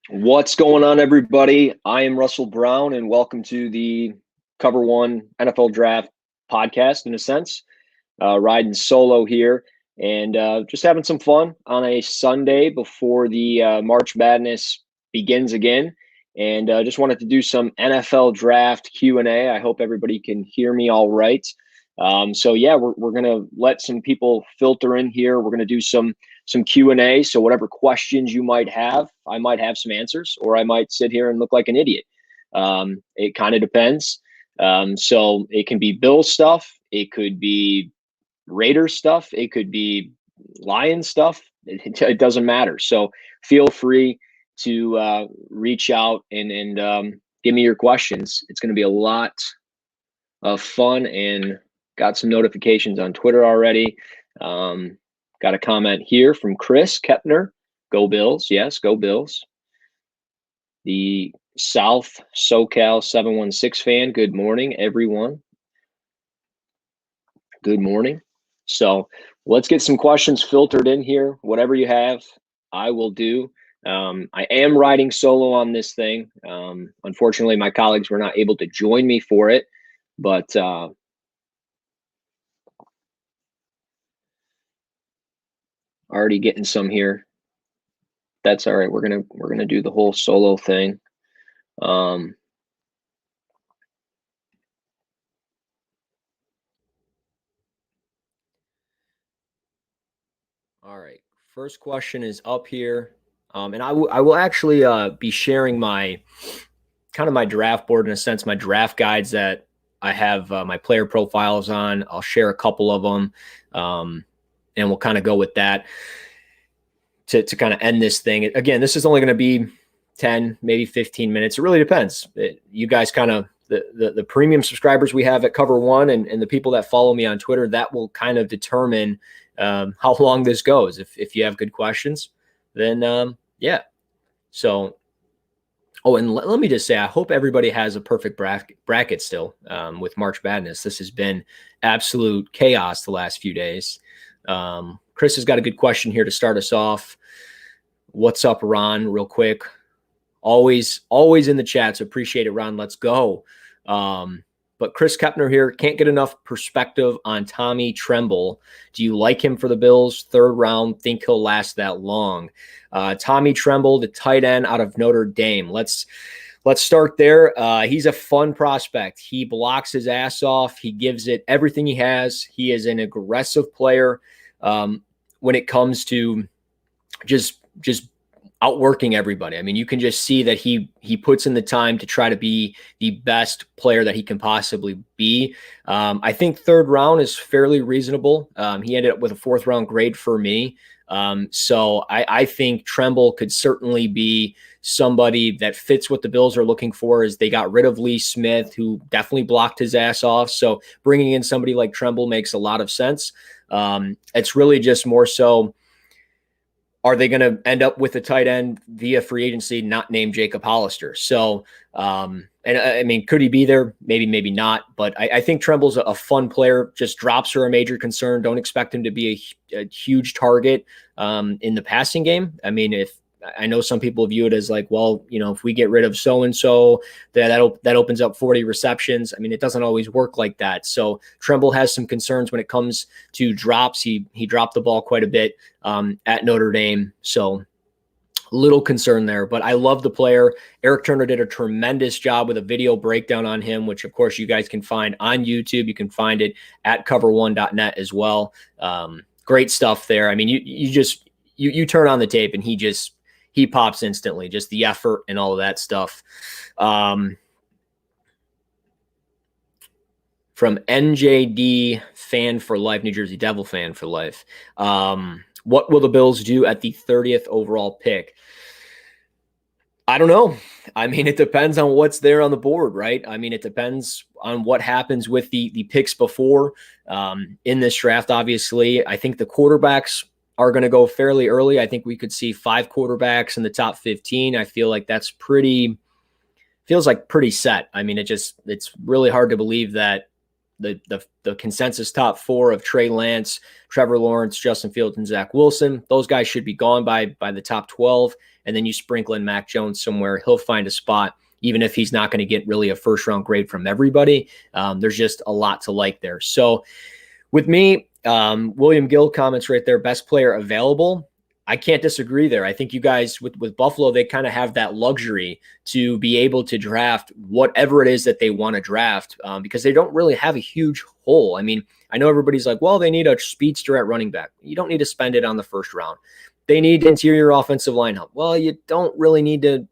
What's going on, everybody? I am Russell Brown, and welcome to the Cover One NFL Draft podcast, in a sense. Riding solo here and just having some fun on a Sunday before the March Madness begins again. And just wanted to do some NFL Draft Q&A. I hope everybody can hear me all right. So yeah, we're gonna let some people filter in here. We're gonna do some Q&A. So whatever questions you might have, I might have some answers, or I might sit here and look like an idiot. It kind of depends. So it can be Bill stuff. It could be Raiders stuff. It could be Lions stuff. It doesn't matter. So feel free to reach out and give me your questions. It's going to be a lot of fun, and got some notifications on Twitter already. Got a comment here from Chris Kepner. Go Bills. Yes, go Bills. The South SoCal 716 fan. Good morning, everyone. Good morning. So let's get some questions filtered in here. Whatever you have, I will do. I am riding solo on this thing. Unfortunately, my colleagues were not able to join me for it, but already getting some here. That's all right. We're gonna do the whole solo thing. All right. First question is up here. And I will actually be sharing my draft board, in a sense, my draft guides that I have my player profiles on. I'll share a couple of them, and we'll kind of go with that to kind of end this thing. Again, this is only going to be 10, maybe 15 minutes. It really depends. You guys kind of, the premium subscribers we have at Cover One and the people that follow me on Twitter, that will kind of determine how long this goes. If you have good questions, then yeah. So, oh, and let me just say, I hope everybody has a perfect bracket still with March Madness. This has been absolute chaos the last few days. Chris has got a good question here to start us off. What's up, Ron? Real quick. Always in the chat, so appreciate it, Ron. Let's go. But Chris Kepner here, can't get enough perspective on Tommy Tremble. Do you like him for the Bills? Third round, think he'll last that long? Tommy Tremble, the tight end out of Notre Dame. Let's start there. He's a fun prospect. He blocks his ass off. He gives it everything he has. He is an aggressive player when it comes to just outworking everybody. I mean, you can just see that he puts in the time to try to be the best player that he can possibly be. I think third round is fairly reasonable. He ended up with a fourth round grade for me. So I think Tremble could certainly be somebody that fits what the Bills are looking for. Is they got rid of Lee Smith, who definitely blocked his ass off. So bringing in somebody like Tremble makes a lot of sense. It's really just more so, are they going to end up with a tight end via free agency not named Jacob Hollister? So, and I mean, could he be there? Maybe, maybe not. But I think Tremble's a fun player. Just drops are a major concern. Don't expect him to be a huge target in the passing game. I mean, if I know some people view it as like, well, you know, if we get rid of so-and-so, that opens up 40 receptions. I mean, it doesn't always work like that. So Tremble has some concerns when it comes to drops. He dropped the ball quite a bit at Notre Dame. So little concern there, but I love the player. Eric Turner did a tremendous job with a video breakdown on him, which of course you guys can find on YouTube. You can find it at cover1.net as well. Great stuff there. I mean, you turn on the tape and he pops instantly, just the effort and all of that stuff. From NJD fan for life, New Jersey Devil fan for life. What will the Bills do at the 30th overall pick? I don't know. I mean, it depends on what's there on the board, right? I mean, it depends on what happens with the picks before in this draft, obviously. I think the quarterbacks are going to go fairly early. I think we could see 5 quarterbacks in the top 15. I feel like that's feels like pretty set. I mean, it's really hard to believe that the consensus top 4 of Trey Lance, Trevor Lawrence, Justin Fields, and Zach Wilson. Those guys should be gone by the top 12. And then you sprinkle in Mac Jones somewhere. He'll find a spot, even if he's not going to get really a first-round grade from everybody. There's just a lot to like there. So with me, William Gill comments right there, best player available. I can't disagree there. I think you guys with Buffalo, they kind of have that luxury to be able to draft whatever it is that they want to draft because they don't really have a huge hole. I mean, I know everybody's like, well, they need a speedster at running back. You don't need to spend it on the first round. They need interior offensive line help. Well, you don't really need to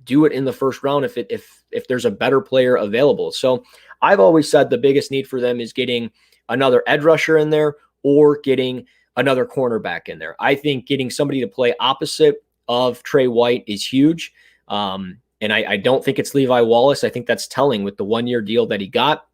do it in the first round if there's a better player available. So I've always said the biggest need for them is getting another edge rusher in there or getting another cornerback in there. I think getting somebody to play opposite of Trey White is huge. And I don't think it's Levi Wallace. I think that's telling with the 1-year deal that he got.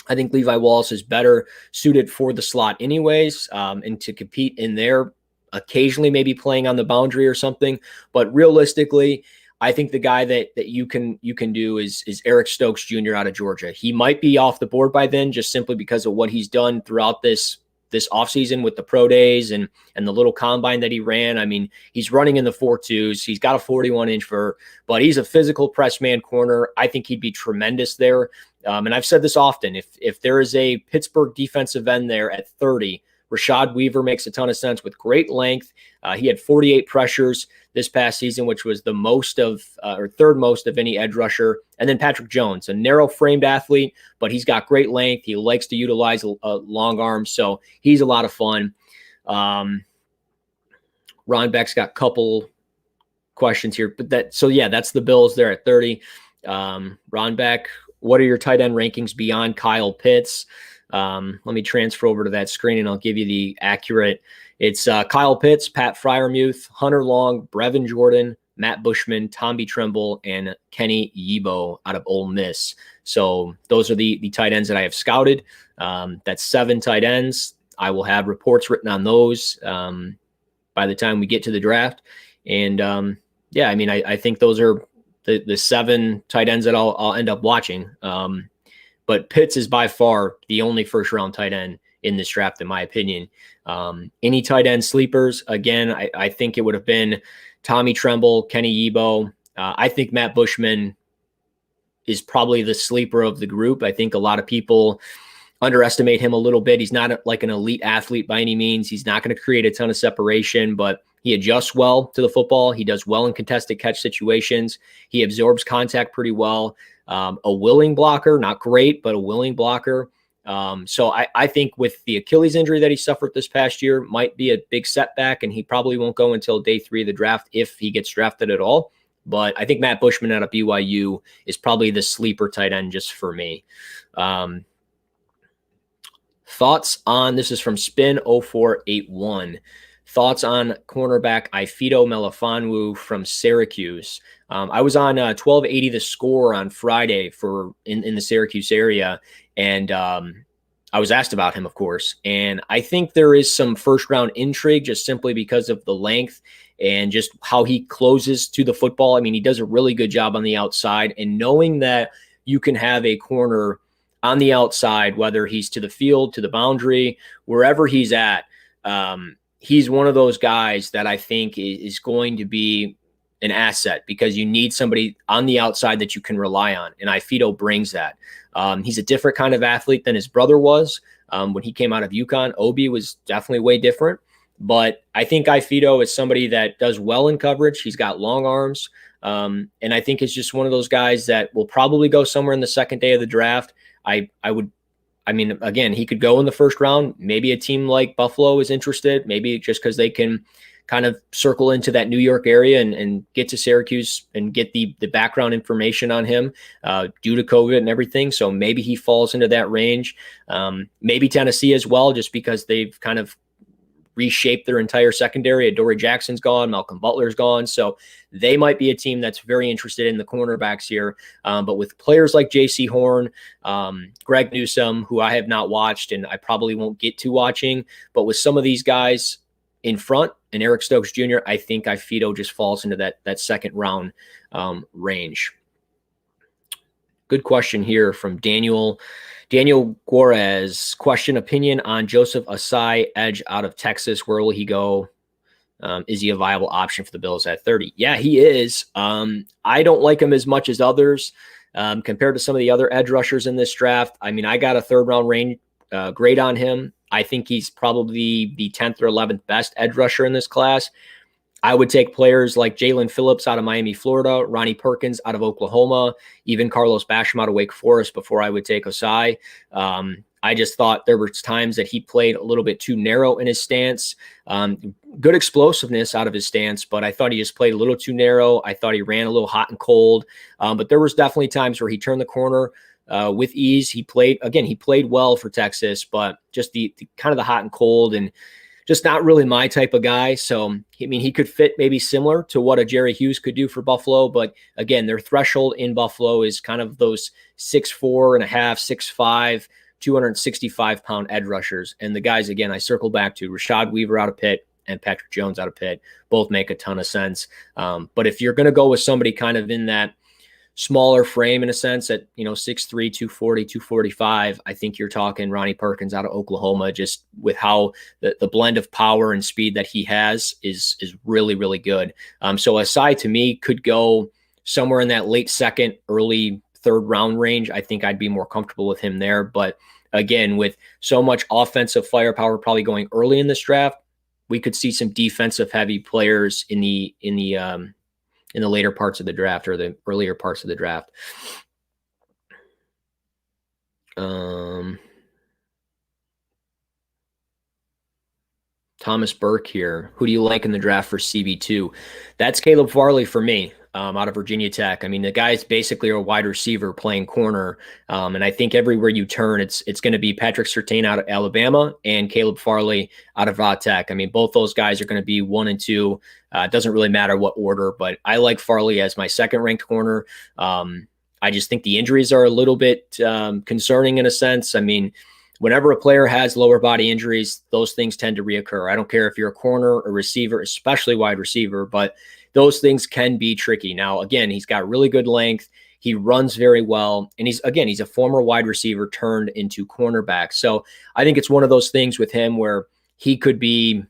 I think Levi Wallace is better suited for the slot anyways, and to compete in there, occasionally maybe playing on the boundary or something. But realistically, I think the guy that you can do is Eric Stokes Jr. out of Georgia. He might be off the board by then just simply because of what he's done throughout this offseason with the pro days and the little combine that he ran. I mean, he's running in the 4.2s. He's got a 41-inch vert, but he's a physical press man corner. I think he'd be tremendous there. And I've said this often, if there is a Pittsburgh defensive end there at 30, Rashad Weaver makes a ton of sense with great length. He had 48 pressures this past season, which was the most of, or third most of any edge rusher. And then Patrick Jones, a narrow-framed athlete, but he's got great length. He likes to utilize long arms, so he's a lot of fun. Ron Beck's got a couple questions here, but that's the Bills there at 30. Ron Beck, what are your tight end rankings beyond Kyle Pitts? Let me transfer over to that screen and I'll give you the accurate. It's Kyle Pitts, Pat Freiermuth, Hunter Long, Brevin Jordan, Matt Bushman, Tomby Tremble, and Kenny Yebo out of Ole Miss. So those are the tight ends that I have scouted. That's 7 tight ends. I will have reports written on those by the time we get to the draft. And I think those are the 7 tight ends that I'll end up watching. But Pitts is by far the only first-round tight end in this draft, in my opinion. Any tight end sleepers, again, I think it would have been Tommy Tremble, Kenny Yebo. I think Matt Bushman is probably the sleeper of the group. I think a lot of people underestimate him a little bit. He's not like an elite athlete by any means. He's not going to create a ton of separation, but he adjusts well to the football. He does well in contested catch situations. He absorbs contact pretty well. A willing blocker, not great, but a willing blocker. So I think with the Achilles injury that he suffered this past year might be a big setback, and he probably won't go until day 3 of the draft if he gets drafted at all. But I think Matt Bushman out of BYU is probably the sleeper tight end just for me. Thoughts on, this is from Spin0481. Thoughts on cornerback Ifeatu Melifonwu from Syracuse. I was on 1280 The Score on Friday in the Syracuse area, and I was asked about him, of course. And I think there is some first-round intrigue just simply because of the length and just how he closes to the football. I mean, he does a really good job on the outside, and knowing that you can have a corner on the outside, whether he's to the field, to the boundary, wherever he's at, he's one of those guys that I think is going to be an asset because you need somebody on the outside that you can rely on. And Ifeatu brings that. He's a different kind of athlete than his brother was. When he came out of UConn, Obi was definitely way different. But I think Ifeatu is somebody that does well in coverage. He's got long arms. And I think it's just one of those guys that will probably go somewhere in the second day of the draft. Again, he could go in the first round. Maybe a team like Buffalo is interested, maybe just because they can kind of circle into that New York area and get to Syracuse and get the background information on him due to COVID and everything. So maybe he falls into that range. Maybe Tennessee as well, just because they've kind of reshaped their entire secondary. Adoree Jackson's gone, Malcolm Butler's gone. So they might be a team that's very interested in the cornerbacks here. But with players like J.C. Horn, Greg Newsome, who I have not watched and I probably won't get to watching, but with some of these guys in front and Eric Stokes Jr., I think Ifeatu just falls into that second round range. good question here from Daniel Guarez. Question: opinion on Joseph Ossai, edge out of Texas. Where will he go? Is he a viable option for the Bills at 30? Yeah, he is. I don't like him as much as others compared to some of the other edge rushers in this draft. I mean, I got a third round range grade on him. I think he's probably the 10th or 11th best edge rusher in this class. I would take players like Jalen Phillips out of Miami, Florida, Ronnie Perkins out of Oklahoma, even Carlos Basham out of Wake Forest before I would take Ossai. I just thought there were times that he played a little bit too narrow in his stance. Good explosiveness out of his stance, but I thought he just played a little too narrow. I thought he ran a little hot and cold. But there was definitely times where he turned the corner with ease. He played well for Texas, but just the kind of the hot and cold and just not really my type of guy. So, I mean, he could fit maybe similar to what a Jerry Hughes could do for Buffalo. But again, their threshold in Buffalo is kind of those 6'4.5", 6'5", 265-pound edge rushers. And the guys, again, I circle back to Rashad Weaver out of Pitt and Patrick Jones out of Pitt. Both make a ton of sense. But if you're going to go with somebody kind of in that smaller frame in a sense at 6'3", 240, 245, I think you're talking Ronnie Perkins out of Oklahoma, just with how the blend of power and speed that he has is really, really good. So Ossai to me could go somewhere in that late second, early third round range. I think I'd be more comfortable with him there. But again, with so much offensive firepower probably going early in this draft, we could see some defensive heavy players in the later parts of the draft or the earlier parts of the draft. Thomas Burke here. Who do you like in the draft for CB2? That's Caleb Farley for me, out of Virginia Tech. I mean, the guy's basically a wide receiver playing corner. And I think everywhere you turn, it's going to be Patrick Surtain out of Alabama and Caleb Farley out of Va Tech. I mean, both those guys are going to be 1 and 2. It doesn't really matter what order, but I like Farley as my second ranked corner. I just think the injuries are a little bit concerning in a sense. I mean, whenever a player has lower body injuries, those things tend to reoccur. I don't care if you're a corner, a receiver, especially wide receiver, but those things can be tricky. Now, again, he's got really good length. He runs very well. And he's a former wide receiver turned into cornerback. So I think it's one of those things with him where he could be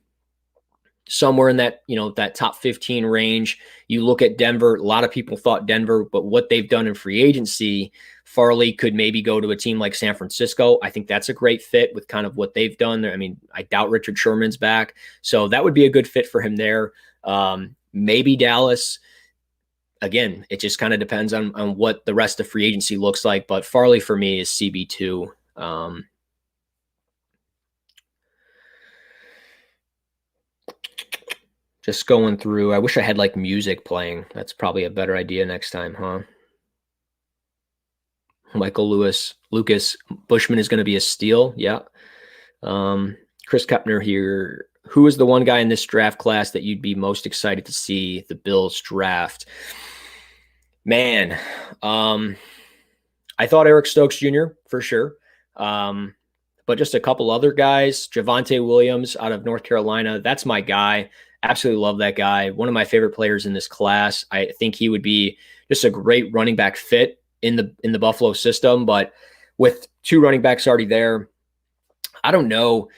somewhere in that, that top 15 range. You look at Denver, a lot of people thought Denver, but what they've done in free agency, Farley could maybe go to a team like San Francisco. I think that's a great fit with kind of what they've done there. I mean, I doubt Richard Sherman's back. So that would be a good fit for him there. Maybe Dallas. Again, it just kind of depends on what the rest of free agency looks like. But Farley for me is CB2. Just going through. I wish I had like music playing. That's probably a better idea next time, huh? Michael Lucas Bushman is going to be a steal. Yeah. Chris Kepner here. Who is the one guy in this draft class that you'd be most excited to see the Bills draft? Man, I thought Eric Stokes Jr. for sure. But just a couple other guys. Javonte Williams out of North Carolina. That's my guy. Absolutely love that guy. One of my favorite players in this class. I think he would be just a great running back fit in the Buffalo system. But with 2 running backs already there, I don't know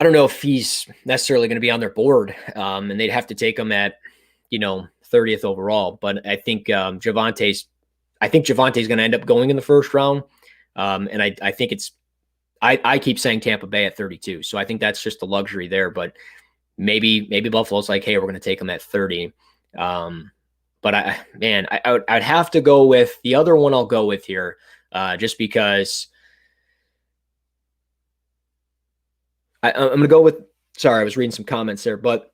if he's necessarily going to be on their board, and they'd have to take him at, 30th overall. But I think Javonte's going to end up going in the first round. And I think I keep saying Tampa Bay at 32. So I think that's just a luxury there, but maybe Buffalo's like, hey, we're going to take him at 30. But I'd have to go with the other one I'll go with here, just because I'm going to go with, sorry, I was reading some comments there, but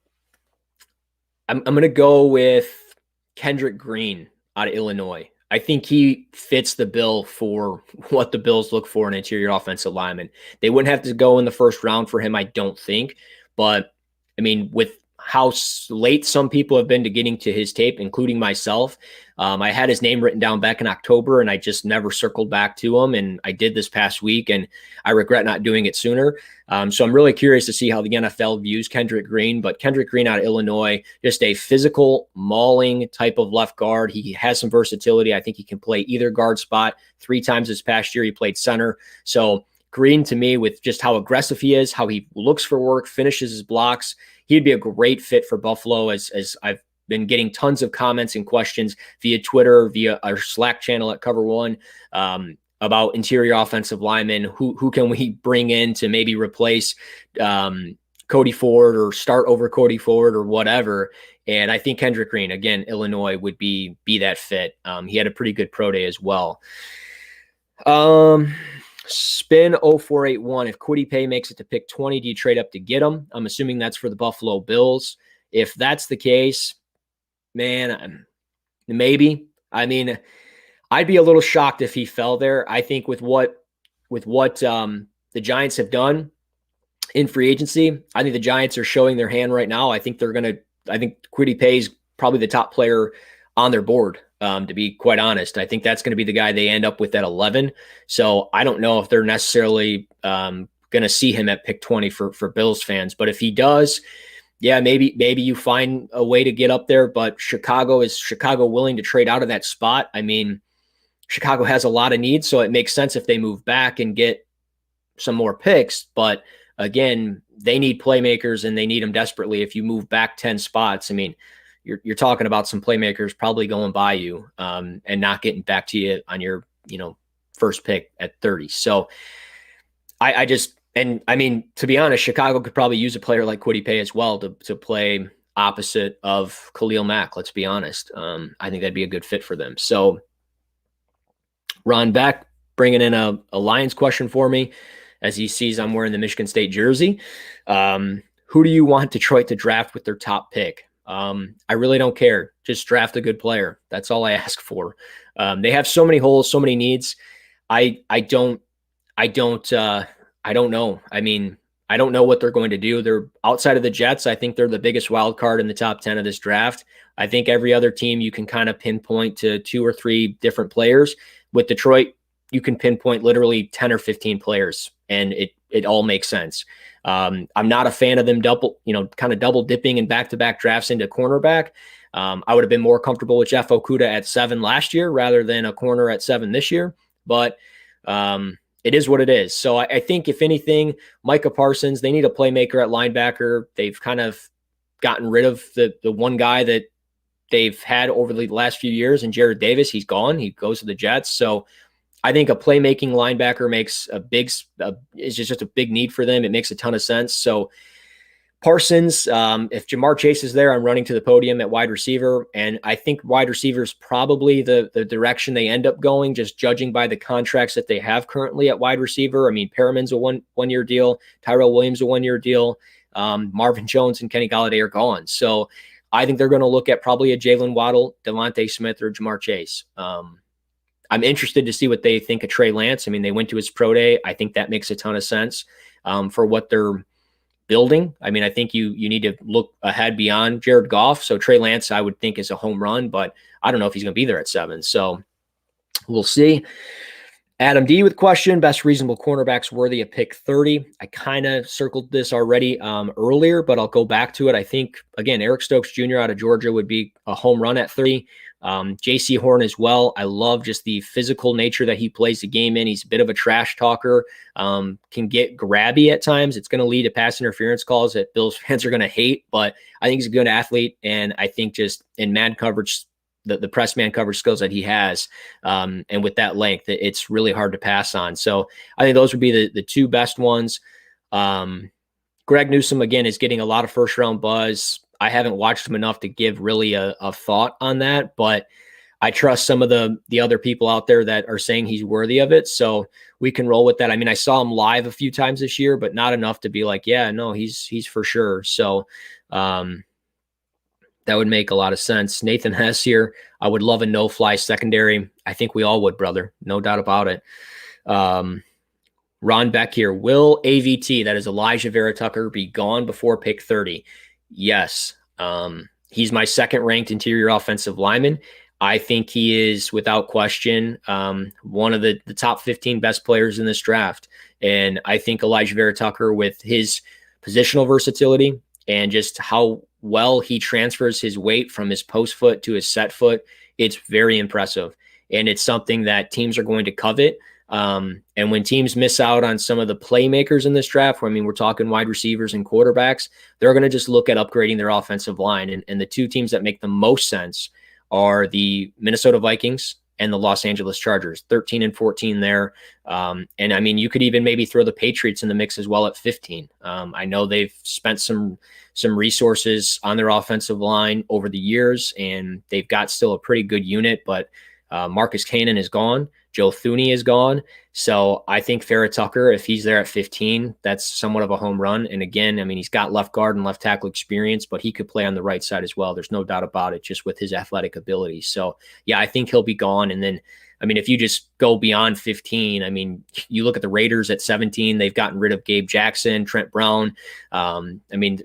I'm going to go with Kendrick Green out of Illinois. I think he fits the bill for what the Bills look for in interior offensive lineman. They wouldn't have to go in the first round for him, I don't think. But, I mean, with how late some people have been to getting to his tape, including myself. I had his name written down back in October, and I just never circled back to him. And I did this past week, and I regret not doing it sooner. So I'm really curious to see how the NFL views Kendrick Green. But Kendrick Green out of Illinois, just a physical, mauling type of left guard. He has some versatility. I think he can play either guard spot. 3 times this past year, he played center. So Green, to me, with just how aggressive he is, how he looks for work, finishes his blocks, he'd be a great fit for Buffalo, as I've been getting tons of comments and questions via Twitter, via our Slack channel at Cover One, about interior offensive linemen. Who can we bring in to maybe replace Cody Ford or start over Cody Ford or whatever? And I think Kendrick Green, again, Illinois, would be that fit. He had a pretty good pro day as well. Spin 0481. If Kwity Paye makes it to pick 20, do you trade up to get him? I'm assuming that's for the Buffalo Bills. If that's the case, man, maybe. I mean, I'd be a little shocked if he fell there. I think with what the Giants have done in free agency, I think the Giants are showing their hand right now. I think Kwity Paye is probably the top player on their board. To be quite honest, I think that's going to be the guy they end up with at 11. So I don't know if they're necessarily going to see him at pick 20 for Bills fans. But if he does, yeah, maybe you find a way to get up there. But is Chicago willing to trade out of that spot? I mean, Chicago has a lot of needs, so it makes sense if they move back and get some more picks. But again, they need playmakers and they need them desperately. If you move back 10 spots, I mean, you're talking about some playmakers probably going by you and not getting back to you on your, first pick at 30. So I mean, to be honest, Chicago could probably use a player like Kwity Paye as well to play opposite of Khalil Mack. Let's be honest. I think that'd be a good fit for them. So Ron Beck bringing in a Lions question for me as he sees I'm wearing the Michigan State jersey. Who do you want Detroit to draft with their top pick? I really don't care. Just draft a good player. That's all I ask for. They have so many holes, so many needs. I don't know. I mean, I don't know what they're going to do. They're outside of the Jets. I think they're the biggest wild card in the top 10 of this draft. I think every other team you can kind of pinpoint to 2 or 3 different players. With Detroit, you can pinpoint literally 10 or 15 players, and it all makes sense. I'm not a fan of them kind of double dipping in back-to-back drafts into cornerback. I would have been more comfortable with Jeff Okudah at 7 last year rather than a corner at 7 this year. But it is what it is. So I think if anything, Micah Parsons, they need a playmaker at linebacker. They've kind of gotten rid of the one guy that they've had over the last few years, and Jared Davis, he's gone. He goes to the Jets. So I think a playmaking linebacker makes is just a big need for them. It makes a ton of sense. So Parsons, if Jamar Chase is there, I'm running to the podium at wide receiver. And I think wide receiver is probably the direction they end up going, just judging by the contracts that they have currently at wide receiver. I mean, Perriman's a one-year deal. Tyrell Williams a one-year deal. Marvin Jones and Kenny Golladay are gone. So I think they're going to look at probably a Jalen Waddle, Devontae Smith, or Jamar Chase. I'm interested to see what they think of Trey Lance. I mean, they went to his pro day. I think that makes a ton of sense for what they're building. I mean, I think you need to look ahead beyond Jared Goff. So Trey Lance, I would think, is a home run, but I don't know if he's going to be there at 7. So we'll see. Adam D with question, best reasonable cornerbacks worthy of pick 30. I kind of circled this already earlier, but I'll go back to it. I think, again, Eric Stokes Jr. out of Georgia would be a home run at 30. JC Horn as well. I love just the physical nature that he plays the game in. He's a bit of a trash talker, can get grabby at times. It's going to lead to pass interference calls that Bills fans are going to hate, but I think he's a good athlete. And I think just in man coverage, the press man coverage skills that he has, and with that length, it's really hard to pass on. So I think those would be the 2 best ones. Greg Newsome, again, is getting a lot of first round buzz. I haven't watched him enough to give really a thought on that, but I trust some of the other people out there that are saying he's worthy of it. So we can roll with that. I mean, I saw him live a few times this year, but not enough to be like, yeah, no, he's for sure. So that would make a lot of sense. Nathan Hess here. I would love a no-fly secondary. I think we all would, brother. No doubt about it. Ron Beck here. Will AVT, that is Elijah Vera Tucker, be gone before pick 30? Yes. He's my second ranked interior offensive lineman. I think he is, without question, one of the top 15 best players in this draft. And I think Elijah Vera Tucker, with his positional versatility and just how well he transfers his weight from his post foot to his set foot, it's very impressive. And it's something that teams are going to covet. And when teams miss out on some of the playmakers in this draft, I mean, we're talking wide receivers and quarterbacks, they're going to just look at upgrading their offensive line. And the two teams that make the most sense are the Minnesota Vikings and the Los Angeles Chargers, 13 and 14 there. And I mean, you could even maybe throw the Patriots in the mix as well at 15. I know they've spent some resources on their offensive line over the years, and they've got still a pretty good unit, but Marcus Cannon is gone. Joe Thuney is gone. So I think Vera Tucker, if he's there at 15, that's somewhat of a home run. And again, I mean, he's got left guard and left tackle experience, but he could play on the right side as well. There's no doubt about it, just with his athletic ability. So yeah, I think he'll be gone. And then, I mean, if you just go beyond 15, I mean, you look at the Raiders at 17, they've gotten rid of Gabe Jackson, Trent Brown. I mean,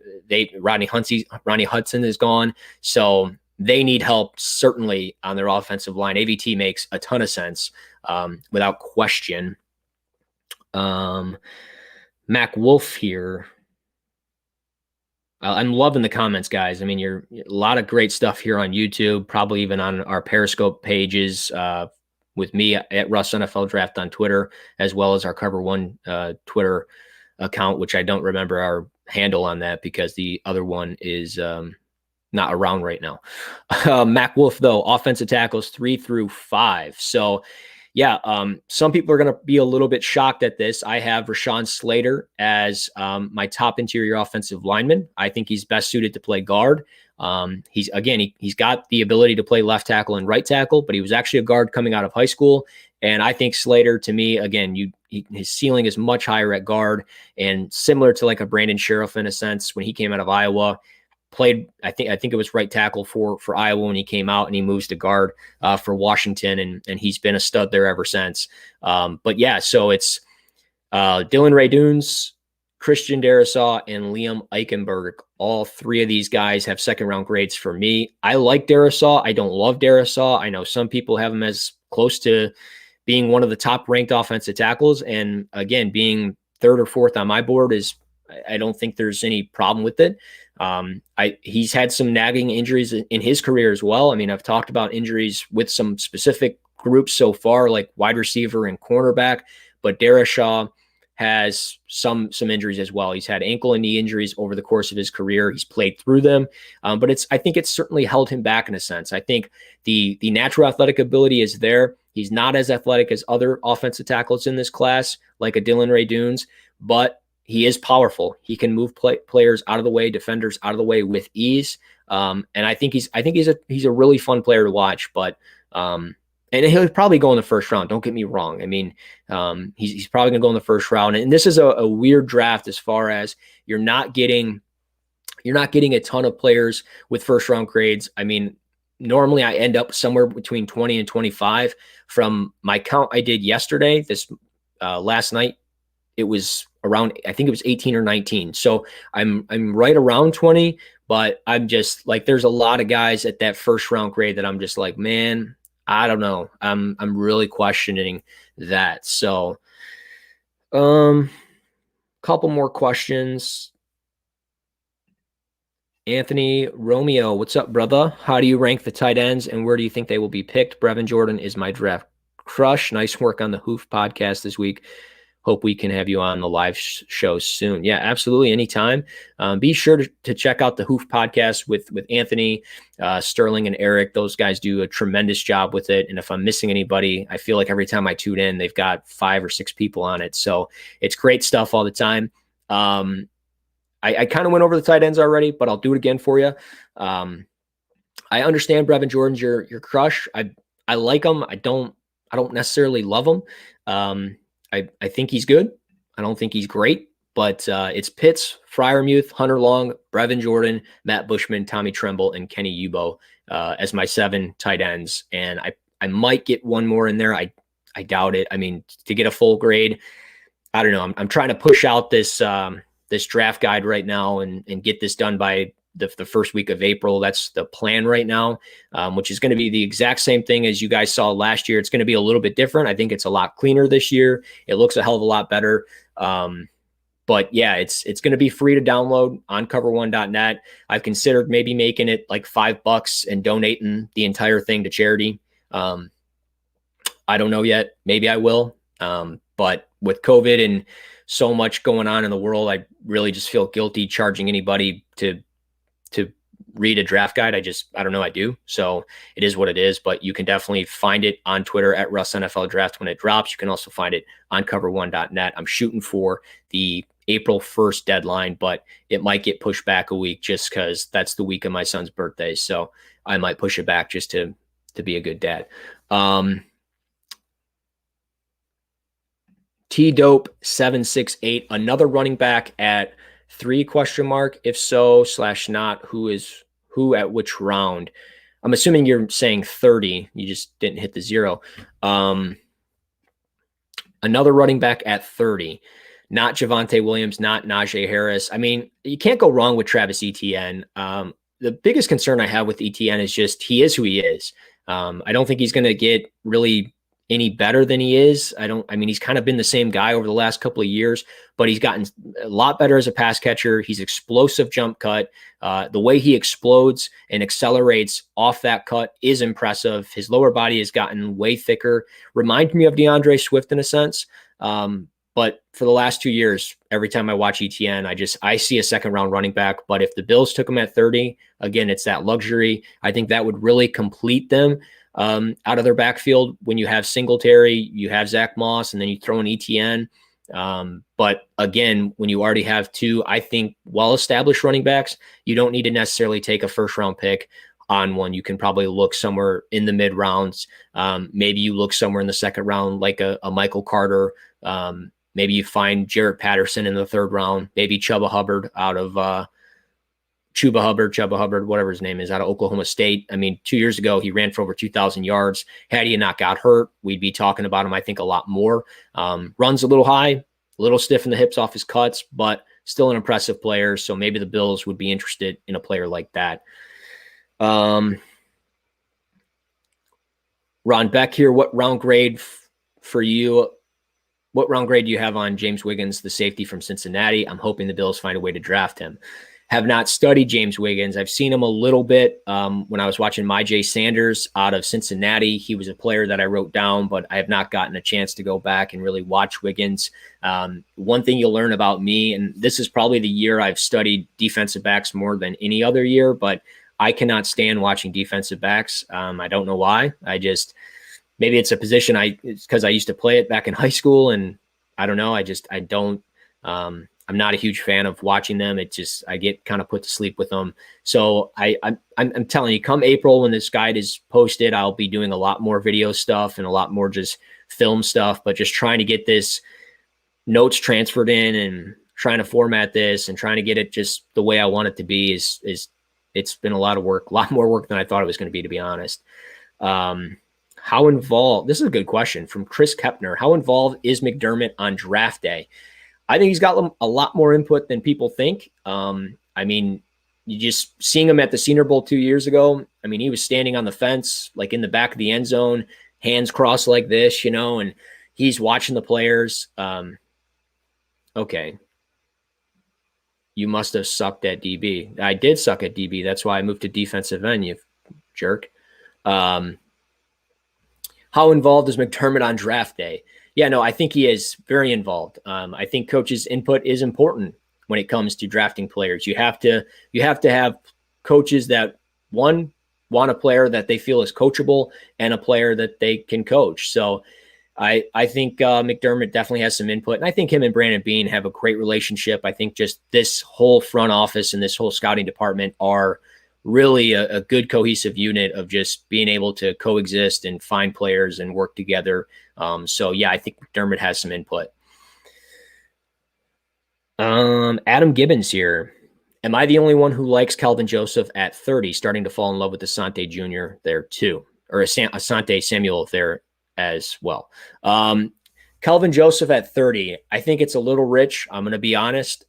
Rodney Hudson is gone. So they need help, certainly, on their offensive line. AVT makes a ton of sense, without question. Mac Wolf here. I'm loving the comments, guys. I mean, you're a lot of great stuff here on YouTube, probably even on our Periscope pages, with me at Russ NFL Draft on Twitter, as well as our Cover One Twitter account, which I don't remember our handle on that because the other one is not around right now. Mac Wolf, though, offensive tackles 3 through 5. So, yeah, some people are going to be a little bit shocked at this. I have Rashawn Slater as my top interior offensive lineman. I think he's best suited to play guard. He's got the ability to play left tackle and right tackle, but he was actually a guard coming out of high school. And I think Slater, to me, again, his ceiling is much higher at guard, and similar to like a Brandon Sheriff in a sense when he came out of Iowa. Played, I think it was right tackle for Iowa when he came out, and he moves to guard for Washington, and he's been a stud there ever since. But yeah, so it's Dylan Ray-Dunes, Christian Darrisaw, and Liam Eichenberg. All three of these guys have second-round grades for me. I like Darrisaw. I don't love Darrisaw. I know some people have him as close to being one of the top-ranked offensive tackles, and again, being third or fourth on my board I don't think there's any problem with it. He's had some nagging injuries in his career as well. I mean, I've talked about injuries with some specific groups so far, like wide receiver and cornerback, but Darrisaw has some injuries as well. He's had ankle and knee injuries over the course of his career. He's played through them, but I think it's certainly held him back in a sense. I think the natural athletic ability is there. He's not as athletic as other offensive tackles in this class, like a Dylan Ray-Dunes, but he is powerful. He can move players out of the way, defenders out of the way with ease. And I think he's a really fun player to watch. But and he'll probably go in the first round. Don't get me wrong. I mean, he's probably going to go in the first round. And this is a weird draft as far as you're not getting a ton of players with first round grades. I mean, normally I end up somewhere between 20 and 25. From my count I did yesterday, last night, it was around, I think it was 18 or 19. So I'm right around 20, but I'm just like, there's a lot of guys at that first round grade that I'm just like, man, I don't know. I'm really questioning that. So, couple more questions. Anthony Romeo, what's up, brother? How do you rank the tight ends, and where do you think they will be picked? Brevin Jordan is my draft crush. Nice work on the Hoof podcast this week. Hope we can have you on the live show soon. Yeah, absolutely. Anytime. Be sure to check out the Hoof podcast with Anthony, Sterling, and Eric. Those guys do a tremendous job with it. And if I'm missing anybody, I feel like every time I tune in, they've got 5 or 6 people on it. So it's great stuff all the time. I kind of went over the tight ends already, but I'll do it again for you. I understand Brevin Jordan's your crush. I like him. I don't necessarily love him. I think he's good. I don't think he's great, but it's Pitts, Freiermuth, Hunter Long, Brevin Jordan, Matt Bushman, Tommy Tremble, and Kenny Yubo as my 7 tight ends. And I might get one more in there. I doubt it. I mean, to get a full grade, I don't know. I'm trying to push out this draft guide right now and get this done by the first week of April. That's the plan right now, which is going to be the exact same thing as you guys saw last year. It's going to be a little bit different. I think it's a lot cleaner this year. It looks a hell of a lot better. But yeah, it's going to be free to download on cover1.net. I've considered maybe making it like $5 and donating the entire thing to charity. I don't know yet. Maybe I will. But with COVID and so much going on in the world, I really just feel guilty charging anybody to read a draft guide. I don't know. I do. So it is what it is, but you can definitely find it on Twitter at Russ NFL Draft when it drops. You can also find it on cover1.net. I'm shooting for the April 1st deadline, but it might get pushed back a week just because that's the week of my son's birthday. So I might push it back just to be a good dad. T-Dope 768, another running back at 3 ? If so / not, who at which round? I'm assuming you're saying 30. You just didn't hit the 0. Another running back at 30, not Javonte Williams, not Najee Harris. I mean, you can't go wrong with Travis Etienne. The biggest concern I have with Etienne is just he is who he is. I don't think he's going to get really any better than he is. I mean, he's kind of been the same guy over the last couple of years, but he's gotten a lot better as a pass catcher. He's explosive jump cut. The way he explodes and accelerates off that cut is impressive. His lower body has gotten way thicker. Reminds me of DeAndre Swift in a sense. But for the last 2 years, every time I watch ETN, I see a second round running back. But if the Bills took him at 30, again, it's that luxury. I think that would really complete them. Out of their backfield, when you have Singletary, you have Zach Moss, and then you throw in ETN. But again, when you already have 2, I think, well-established running backs, you don't need to necessarily take a first-round pick on one. You can probably look somewhere in the mid-rounds. Maybe you look somewhere in the second round, like a Michael Carter. Maybe you find Jarrett Patterson in the 3rd round. Maybe Chuba Hubbard, whatever his name is, out of Oklahoma State. I mean, 2 years ago, he ran for over 2,000 yards. Had he not got hurt, we'd be talking about him, I think, a lot more. Runs a little high, a little stiff in the hips off his cuts, but still an impressive player. So maybe the Bills would be interested in a player like that. Ron Beck here, what round grade for you? What round grade do you have on James Wiggins, the safety from Cincinnati? I'm hoping the Bills find a way to draft him. Have not studied James Wiggins. I've seen him a little bit when I was watching Myjai Sanders out of Cincinnati. He was a player that I wrote down, but I have not gotten a chance to go back and really watch Wiggins. One thing you'll learn about me, and this is probably the year I've studied defensive backs more than any other year, but I cannot stand watching defensive backs. I don't know why. Maybe it's a position it's because I used to play it back in high school, and I don't know. I'm not a huge fan of watching them. I get kind of put to sleep with them. So I'm telling you, come April when this guide is posted, I'll be doing a lot more video stuff and a lot more just film stuff, but just trying to get this notes transferred in and trying to format this and trying to get it just the way I want it to be is it's been a lot of work, a lot more work than I thought it was going to be honest. How involved, this is a good question from Chris Kepner. How involved is McDermott on draft day? I think he's got a lot more input than people think. I mean, you just seeing him at the Senior Bowl 2 years ago. I mean, he was standing on the fence, like in the back of the end zone, hands crossed like this, and he's watching the players. Okay. You must have sucked at DB. I did suck at DB. That's why I moved to defensive end, you jerk. How involved is McDermott on draft day? Yeah, no, I think he is very involved. I think coaches' input is important when it comes to drafting players. You have to have coaches that, one, want a player that they feel is coachable and a player that they can coach. So I think McDermott definitely has some input. And I think him and Brandon Beane have a great relationship. I think just this whole front office and this whole scouting department are really a good cohesive unit of just being able to coexist and find players and work together. So yeah, I think McDermott has some input. Adam Gibbons here. Am I the only one who likes Kelvin Joseph at 30, starting to fall in love with Asante Jr. there too, or Asante Samuel there as well? Kelvin Joseph at 30, I think it's a little rich. I'm going to be honest.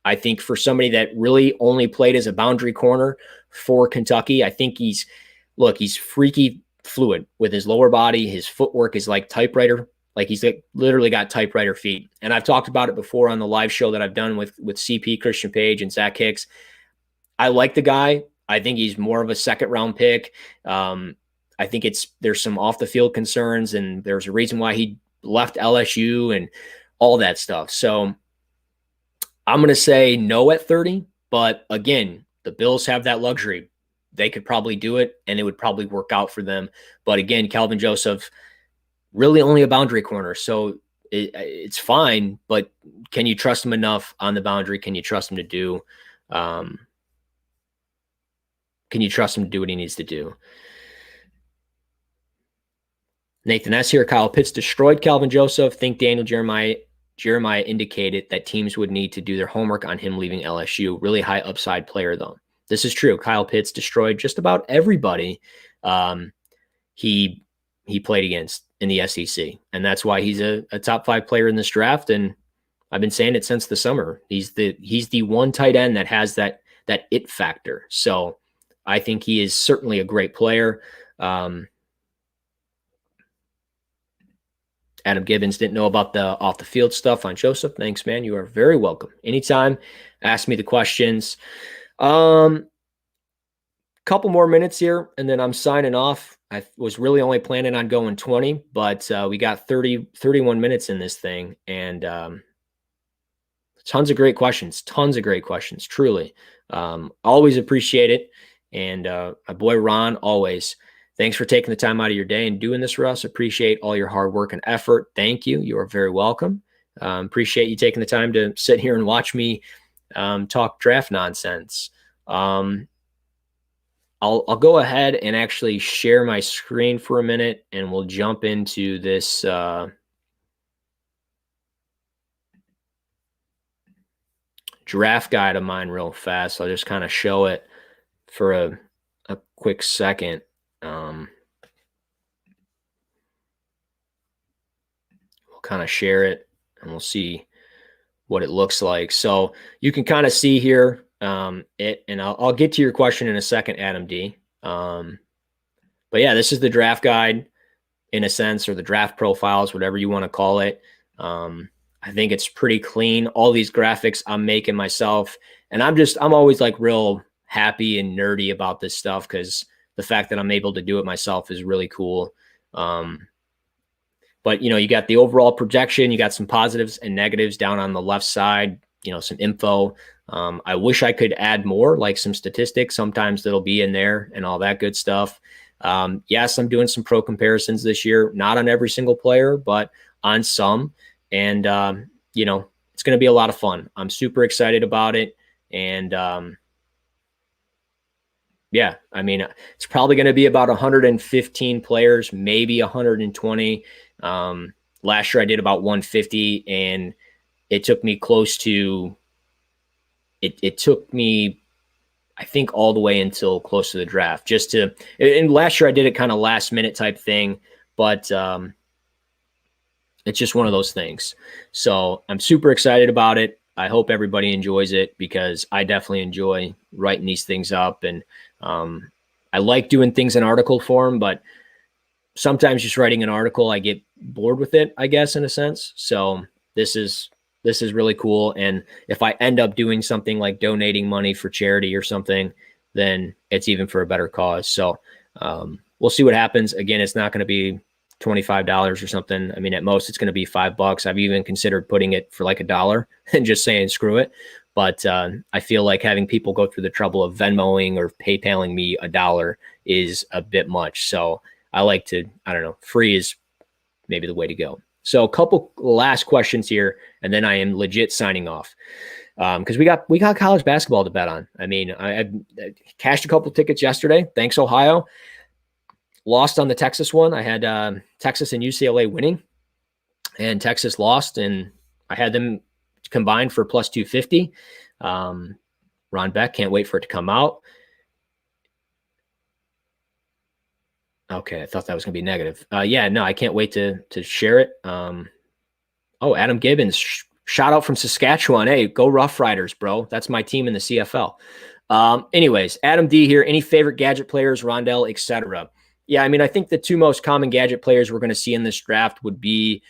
I think for somebody that really only played as a boundary corner for Kentucky, I think he's freaky fluid with his lower body. His footwork is like typewriter. Like he's literally got typewriter feet. And I've talked about it before on the live show that I've done with CP, Christian Page, and Zach Hicks. I like the guy. I think he's more of a second-round pick. I think there's some off-the-field concerns, and there's a reason why he left LSU and all that stuff. So I'm going to say no at 30, but again, the Bills have that luxury. They could probably do it, and it would probably work out for them. But again, Calvin Joseph, really only a boundary corner, so it's fine, but can you trust him enough on the boundary? Can you trust him to do what he needs to do? Nathan S. here. Kyle Pitts destroyed Calvin Joseph. Think Daniel Jeremiah indicated that teams would need to do their homework on him leaving LSU. Really high upside player, though. This is true. Kyle Pitts destroyed just about everybody he played against in the SEC, and that's why he's a top 5 player in this draft. And I've been saying it since the summer. He's the one tight end that has that it factor. So I think he is certainly a great player. Adam Gibbons didn't know about the off the field stuff on Joseph. Thanks, man. You are very welcome. Anytime, ask me the questions. Couple more minutes here, and then I'm signing off. I was really only planning on going 20, but we got 31 minutes in this thing, and tons of great questions, truly. Always appreciate it. And my boy Ron, always, thanks for taking the time out of your day and doing this for us. Appreciate all your hard work and effort. Thank you. You are very welcome. Appreciate you taking the time to sit here and watch me talk draft nonsense. I'll go ahead and actually share my screen for a minute, and we'll jump into this draft guide of mine real fast. I'll just kind of show it for a quick second. We'll kind of share it, and we'll see what it looks like. So you can kind of see here and I'll get to your question in a second, Adam D. But yeah, this is the draft guide in a sense, or the draft profiles, whatever you want to call it. I think it's pretty clean. All these graphics I'm making myself, and I'm always like real happy and nerdy about this stuff, because the fact that I'm able to do it myself is really cool. But you got the overall projection, you got some positives and negatives down on the left side, some info. I wish I could add more, like some statistics. Sometimes that'll be in there and all that good stuff. Yes, I'm doing some pro comparisons this year, not on every single player, but on some. And, it's going to be a lot of fun. I'm super excited about it. And, yeah, I mean, it's probably going to be about 115 players, maybe 120. Last year I did about 150, and it took me close to, it took me, I think, all the way until close to the draft, and last year I did it kind of last minute type thing, but it's just one of those things. So I'm super excited about it. I hope everybody enjoys it, because I definitely enjoy writing these things up. And I like doing things in article form, but sometimes just writing an article, I get bored with it, I guess, in a sense. So this is really cool. And if I end up doing something like donating money for charity or something, then it's even for a better cause. So we'll see what happens. Again, it's not going to be $25 or something. I mean, at most it's going to be $5. I've even considered putting it for like $1 and just saying, screw it. But I feel like having people go through the trouble of Venmoing or PayPaling me $1 is a bit much. So I like to, I don't know, free is maybe the way to go. So a couple last questions here, and then I am legit signing off. Because we got college basketball to bet on. I mean, I cashed a couple tickets yesterday. Thanks, Ohio. Lost on the Texas one. I had Texas and UCLA winning, and Texas lost, and I had them combined for plus 250. Ron Beck, can't wait for it to come out. Okay, I thought that was going to be negative. Yeah, no, I can't wait to share it. Oh, Adam Gibbons shout out from Saskatchewan. Hey, go Rough Riders, bro. That's my team in the CFL. Anyways, Adam D here. Any favorite Gadget players, Rondell, etc.? Yeah, I mean, I think the two most common Gadget players we're going to see in this draft would be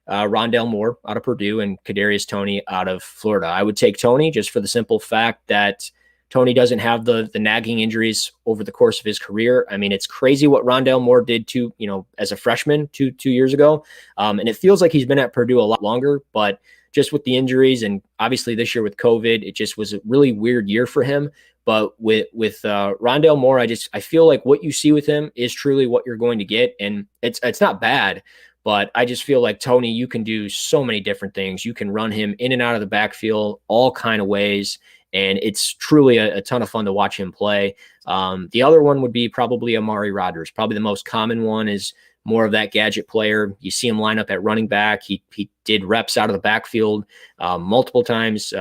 Rondell Moore out of Purdue and Kadarius Toney out of Florida. I would take Toney just for the simple fact that Toney doesn't have the nagging injuries over the course of his career. I mean, it's crazy what Rondell Moore did to, as a freshman two years ago. And it feels like he's been at Purdue a lot longer, but just with the injuries and obviously this year with COVID, it just was a really weird year for him. But with Rondell Moore, I feel like what you see with him is truly what you're going to get. And it's not bad, but I just feel like Toney, you can do so many different things. You can run him in and out of the backfield, all kind of ways. And it's truly a ton of fun to watch him play. The other one would be probably Amari Rodgers. Probably the most common one is more of that gadget player. You see him line up at running back. He did reps out of the backfield multiple times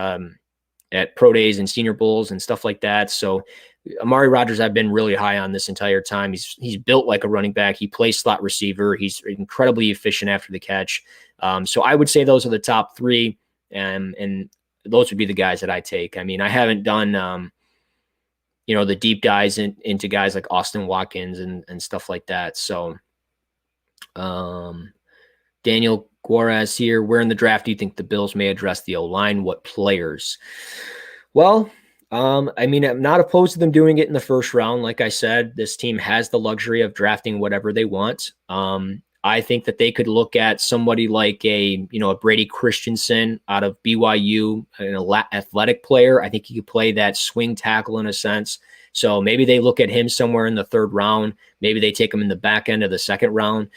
at pro days and senior bowls and stuff like that. So Amari Rodgers, I've been really high on this entire time. He's built like a running back. He plays slot receiver. He's incredibly efficient after the catch. So I would say those are the top three, and those would be the guys that I take. I mean, I haven't done, the deep dives into guys like Austin Watkins and stuff like that. So Daniel Guarez here, where in the draft do you think the Bills may address the O-line? What players? Well, I mean, I'm not opposed to them doing it in the first round. Like I said, this team has the luxury of drafting whatever they want. I think that they could look at somebody like a Brady Christensen out of BYU, an athletic player. I think he could play that swing tackle in a sense. So maybe they look at him somewhere in the third round. Maybe they take him in the back end of the second round.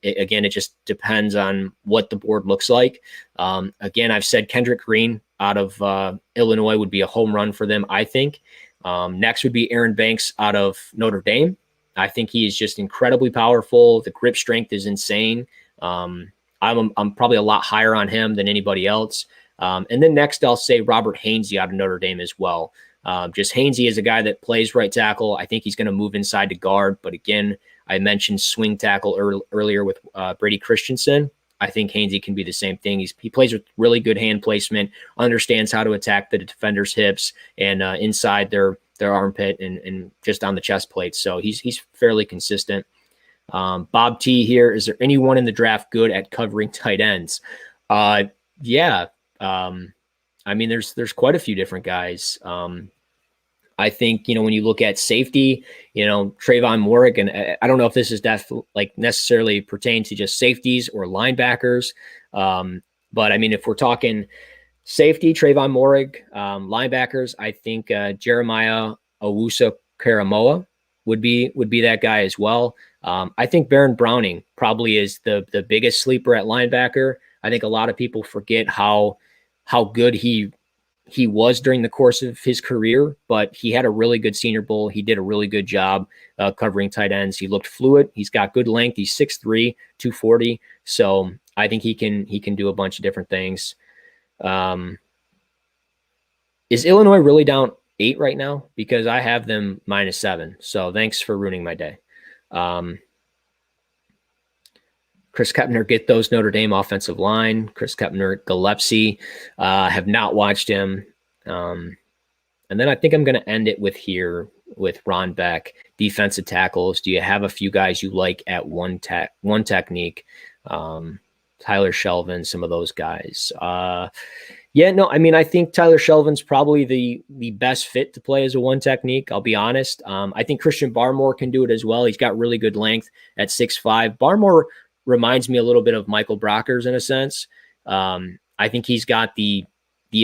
It just depends on what the board looks like. Again, I've said Kendrick Green out of Illinois would be a home run for them, I think. Next would be Aaron Banks out of Notre Dame. I think he is just incredibly powerful. The grip strength is insane. I'm probably a lot higher on him than anybody else. And then next, I'll say Robert Hainsey out of Notre Dame as well. Just Hainsey is a guy that plays right tackle. I think he's going to move inside to guard. But again, I mentioned swing tackle earlier with Brady Christensen. I think Hainsey can be the same thing. He plays with really good hand placement, understands how to attack the defender's hips and inside their armpit and just on the chest plate. So he's fairly consistent. Bob T here. Is there anyone in the draft good at covering tight ends? Yeah. I mean, there's quite a few different guys. I think, when you look at safety, Trayvon Morgan, I don't know if this is necessarily pertains to just safeties or linebackers. But I mean, if we're talking safety, Trayvon Morgan, linebackers, I think Jeremiah Owusu-Karamoah would be that guy as well. I think Baron Browning probably is the biggest sleeper at linebacker. I think a lot of people forget how good he was during the course of his career, but he had a really good Senior Bowl. He did a really good job covering tight ends. He looked fluid. He's got good length. He's 6'3", 240. So I think he can do a bunch of different things. Is Illinois really down 8 right now? Because I have them -7. So thanks for ruining my day. Chris Kepner, get those Notre Dame offensive line. Chris Kepner, Gillespie, have not watched him. And then I think I'm going to end it with Ron Beck, defensive tackles. Do you have a few guys you like at one technique? Tyler Shelvin, some of those guys. Yeah, no, I mean, I think Tyler Shelvin's probably the best fit to play as a one technique. I'll be honest. I think Christian Barmore can do it as well. He's got really good length at 6'5". Barmore reminds me a little bit of Michael Brockers in a sense. I think he's got the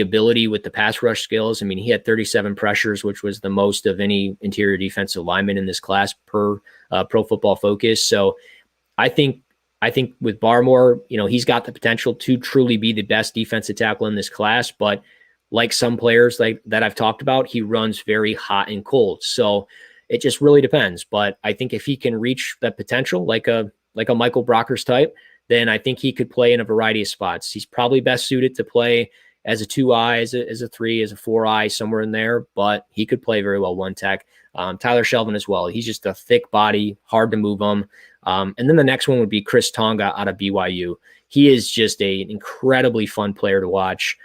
ability with the pass rush skills. I mean, he had 37 pressures, which was the most of any interior defensive lineman in this class per Pro Football Focus. So I think with Barmore, he's got the potential to truly be the best defensive tackle in this class. But like some players that I've talked about, he runs very hot and cold. So it just really depends. But I think if he can reach that potential, like a Michael Brockers type, then I think he could play in a variety of spots. He's probably best suited to play as a 2-eye, as a 3, as a 4-eye, somewhere in there, but he could play very well one tech. Tyler Shelvin as well. He's just a thick body, hard to move him. And then the next one would be Chris Tonga out of BYU. he is just an incredibly fun player to watch.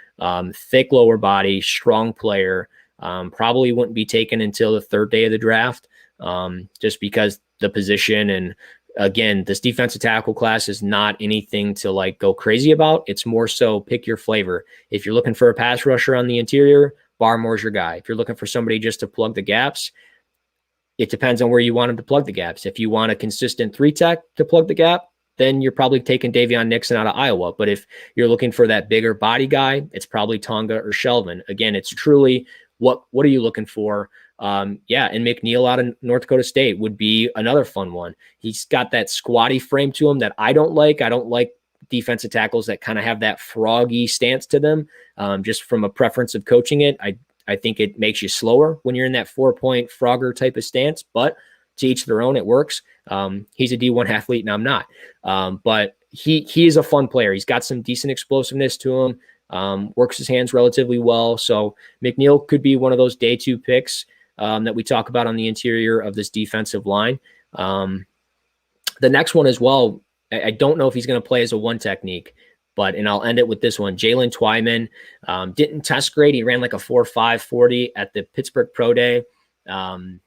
Thick lower body, strong player. Probably wouldn't be taken until the third day of the draft, just because the position. And again, this defensive tackle class is not anything to like go crazy about. It's more so pick your flavor. If you're looking for a pass rusher on the interior, Barmore's your guy. If you're looking for somebody just to plug the gaps, it depends on where you want him to plug the gaps. If you want a consistent 3-tech to plug the gap, then you're probably taking Davion Nixon out of Iowa. But if you're looking for that bigger body guy, it's probably Tonga or Shelvin. Again, it's truly what are you looking for? And McNeil out of North Dakota State would be another fun one. He's got that squatty frame to him that I don't like. I don't like defensive tackles that kind of have that froggy stance to them, just from a preference of coaching it. I think it makes you slower when you're in that 4-point Frogger type of stance, but to each their own, it works. He's a D1 athlete and I'm not. But he is a fun player. He's got some decent explosiveness to him, works his hands relatively well. So McNeil could be one of those day 2 picks that we talk about on the interior of this defensive line. The next one as well, I don't know if he's going to play as a 1 technique, and I'll end it with this one. Jalen Twyman didn't test great. He ran like a 4.5 40 at the Pittsburgh Pro Day.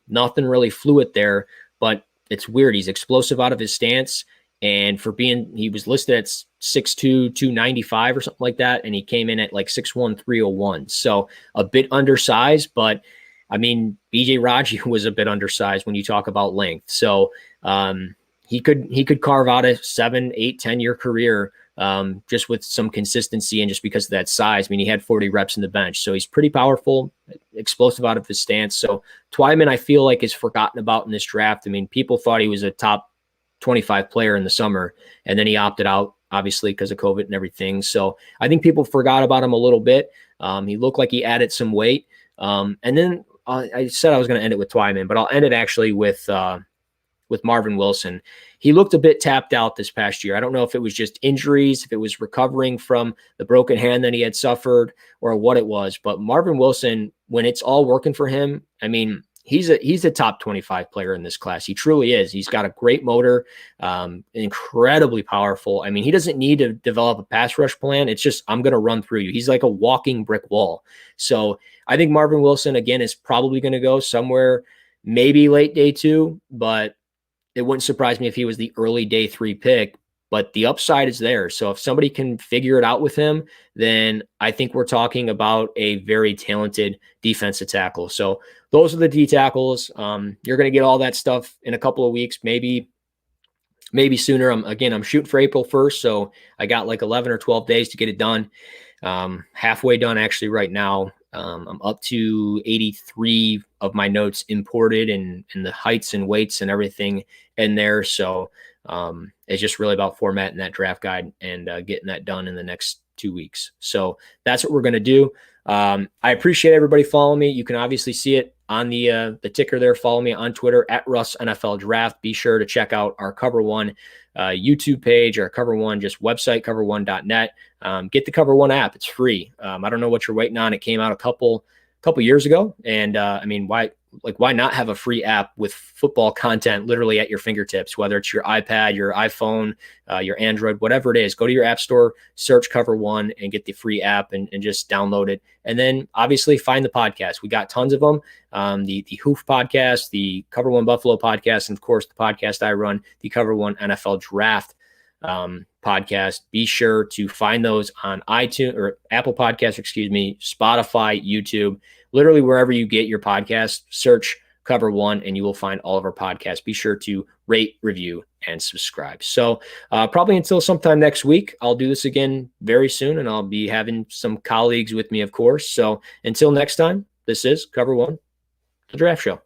Nothing really fluid there, but it's weird. He's explosive out of his stance. And he was listed at 6'2", 295 or something like that. And he came in at like 6'1", 301. So a bit undersized, but I mean, BJ Raji was a bit undersized when you talk about length. So he could carve out a 7, 8, 10-year career just with some consistency and just because of that size. I mean, he had 40 reps in the bench. So he's pretty powerful, explosive out of his stance. So Twyman, I feel like, is forgotten about in this draft. I mean, people thought he was a top 25 player in the summer, and then he opted out, obviously, because of COVID and everything. So I think people forgot about him a little bit. He looked like he added some weight. And then I said I was going to end it with Twyman, but I'll end it actually with Marvin Wilson. He looked a bit tapped out this past year. I don't know if it was just injuries, if it was recovering from the broken hand that he had suffered, or what it was. But Marvin Wilson, when it's all working for him, I mean, he's a top 25 player in this class. He truly is. He's got a great motor, incredibly powerful. I mean, he doesn't need to develop a pass rush plan. It's just, I'm going to run through you. He's like a walking brick wall. So I think Marvin Wilson, again, is probably going to go somewhere maybe late day 2, but it wouldn't surprise me if he was the early day 3 pick, but the upside is there. So if somebody can figure it out with him, then I think we're talking about a very talented defensive tackle. So those are the D tackles. You're going to get all that stuff in a couple of weeks, maybe sooner. I'm shooting for April 1st. So I got like 11 or 12 days to get it done. Halfway done actually right now. I'm up to 83 of my notes imported and the heights and weights and everything in there. So it's just really about formatting that draft guide and getting that done in the next 2 weeks. So that's what we're going to do. I appreciate everybody following me. You can obviously see it on the ticker there. Follow me on Twitter at Russ NFL Draft. Be sure to check out our Cover One YouTube page, our Cover One just website, cover1.net. Get the Cover One app. It's free. I don't know what you're waiting on. It came out a couple years ago. And I mean, why not have a free app with football content literally at your fingertips, whether it's your iPad, your iPhone, your Android, whatever it is. Go to your app store, search Cover One, and get the free app and just download it. And then obviously find the podcast. We got tons of them. The Hoof podcast, the Cover One Buffalo podcast, and of course the podcast I run, the Cover One NFL Draft podcast. Be sure to find those on iTunes or Apple Podcasts, Spotify, YouTube, literally wherever you get your podcast. Search Cover One and you will find all of our podcasts. Be sure to rate, review, and subscribe. So probably until sometime next week, I'll do this again very soon, and I'll be having some colleagues with me, of course. So until next time, this is Cover One, the Draft Show.